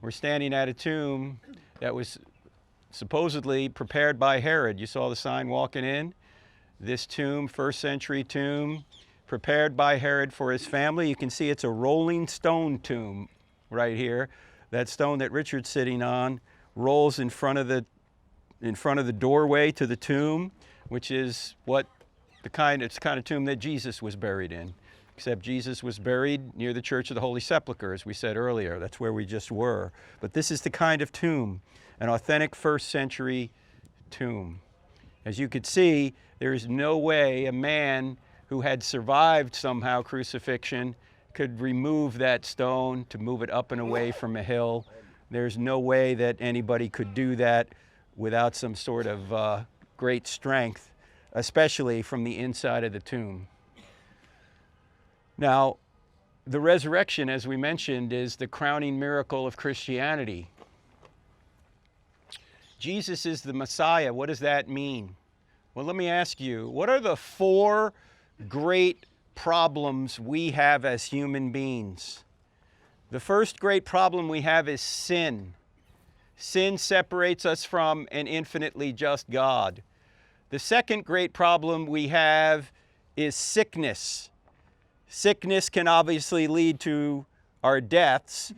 We're standing at a tomb that was supposedly prepared by Herod. You saw the sign walking in. This tomb, first century tomb, prepared by Herod for his family. You can see it's a rolling stone tomb right here. That stone that Richard's sitting on rolls in front of the doorway to the tomb, which is it's the kind of tomb that Jesus was buried in. Except Jesus was buried near the Church of the Holy Sepulchre, as we said earlier. That's where we just were. But this is the kind of tomb, an authentic first century tomb. As you could see, there is no way a man who had survived somehow crucifixion could remove that stone to move it up and away from a hill. There's no way that anybody could do that without some sort of great strength, especially from the inside of the tomb. Now, the resurrection, as we mentioned, is the crowning miracle of Christianity. Jesus is the Messiah. What does that mean? Well, let me ask you, what are the 4 great problems we have as human beings? The first great problem we have is sin. Sin separates us from an infinitely just God. The second great problem we have is sickness. Sickness can obviously lead to our deaths.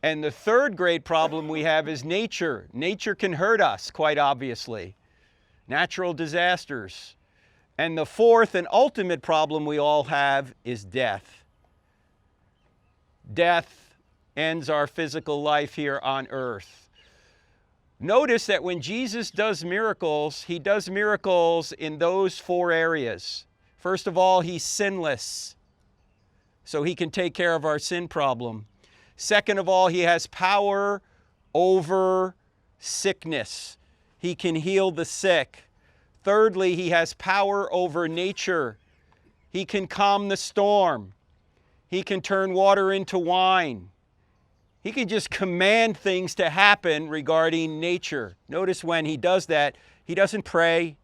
And the third great problem we have is nature. Nature can hurt us, quite obviously. Natural disasters. And the fourth and ultimate problem we all have is death. Death ends our physical life here on earth. Notice that when Jesus does miracles, he does miracles in those 4 areas. First of all, he's sinless, so he can take care of our sin problem. Second of all, he has power over sickness. He can heal the sick. Thirdly, he has power over nature. He can calm the storm. He can turn water into wine. He can just command things to happen regarding nature. Notice when he does that, he doesn't pray.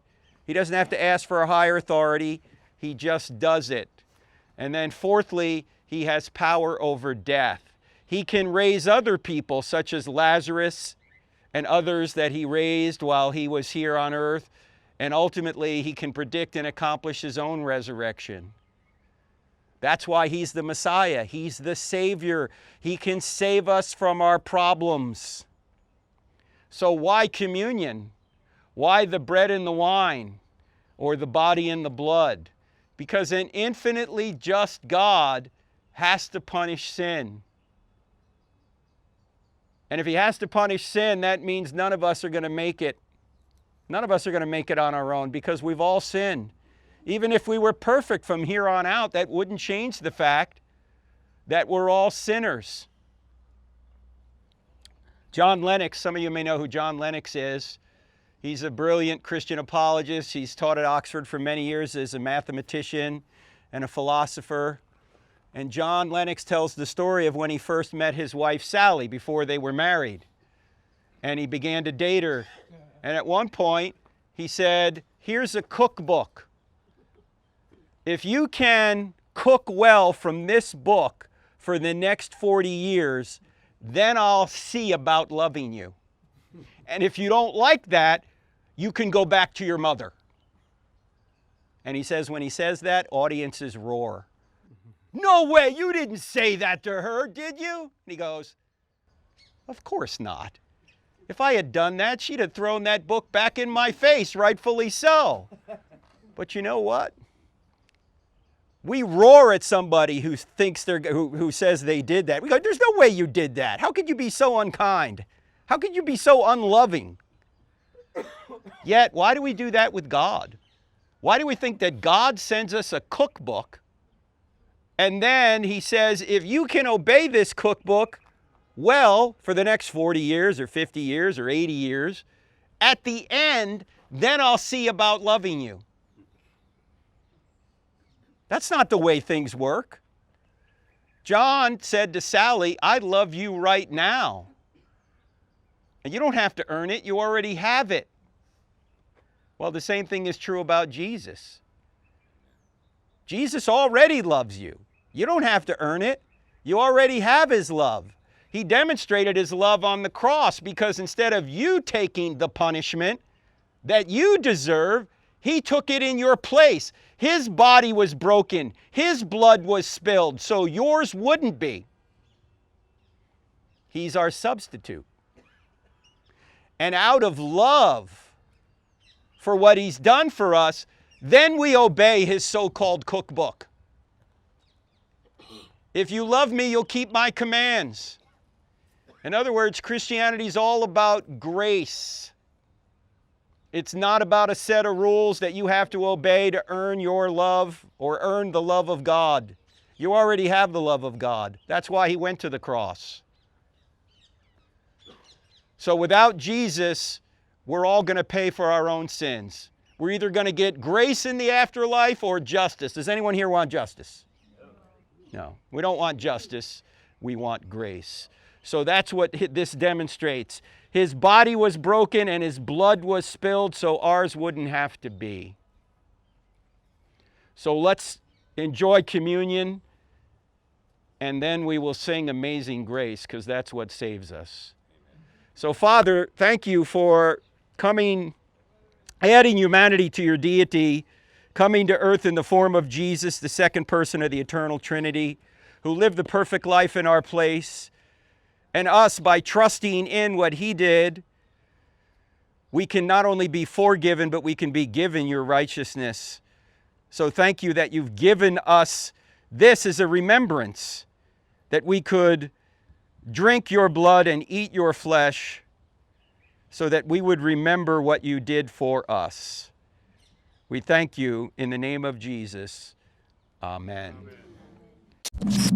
He doesn't have to ask for a higher authority. He just does it. And then fourthly, he has power over death. He can raise other people, such as Lazarus and others that he raised while he was here on earth. And ultimately, he can predict and accomplish his own resurrection. That's why he's the Messiah. He's the Savior. He can save us from our problems. So why communion? Why the bread and the wine, or the body and the blood? Because an infinitely just God has to punish sin. And if he has to punish sin, that means none of us are going to make it. None of us are going to make it on our own, because we've all sinned. Even if we were perfect from here on out, that wouldn't change the fact that we're all sinners. John Lennox, some of you may know who John Lennox is. He's a brilliant Christian apologist. He's taught at Oxford for many years as a mathematician and a philosopher. And John Lennox tells the story of when he first met his wife Sally before they were married. And he began to date her. And at one point, he said, "Here's a cookbook. If you can cook well from this book for the next 40 years, then I'll see about loving you. And if you don't like that, you can go back to your mother." And he says, when he says that, audiences roar. "No way, you didn't say that to her, did you?" And he goes, "Of course not. If I had done that, she'd have thrown that book back in my face, rightfully so." But you know what? We roar at somebody who thinks who says they did that. We go, "There's no way you did that. How could you be so unkind? How could you be so unloving?" Yet, why do we do that with God? Why do we think that God sends us a cookbook and then he says, if you can obey this cookbook well for the next 40 years or 50 years or 80 years, at the end, then I'll see about loving you? That's not the way things work. John said to Sally, "I love you right now. And you don't have to earn it, you already have it." Well, the same thing is true about Jesus. Jesus already loves you. You don't have to earn it. You already have his love. He demonstrated his love on the cross, because instead of you taking the punishment that you deserve, he took it in your place. His body was broken. His blood was spilled, so yours wouldn't be. He's our substitute. And out of love for what he's done for us, then we obey his so-called cookbook. If you love me, you'll keep my commands. In other words, Christianity is all about grace. It's not about a set of rules that you have to obey to earn your love or earn the love of God. You already have the love of God. That's why he went to the cross. So without Jesus, we're all going to pay for our own sins. We're either going to get grace in the afterlife or justice. Does anyone here want justice? No, we don't want justice. We want grace. So that's what this demonstrates. His body was broken and his blood was spilled, so ours wouldn't have to be. So let's enjoy communion, and then we will sing Amazing Grace, because that's what saves us. So Father, thank you for coming, adding humanity to your deity, coming to earth in the form of Jesus, the second person of the eternal Trinity, who lived the perfect life in our place. And us, by trusting in what he did, we can not only be forgiven, but we can be given your righteousness. So thank you that you've given us this as a remembrance, that we could drink your blood and eat your flesh, so that we would remember what you did for us. We thank you in the name of Jesus. Amen. Amen.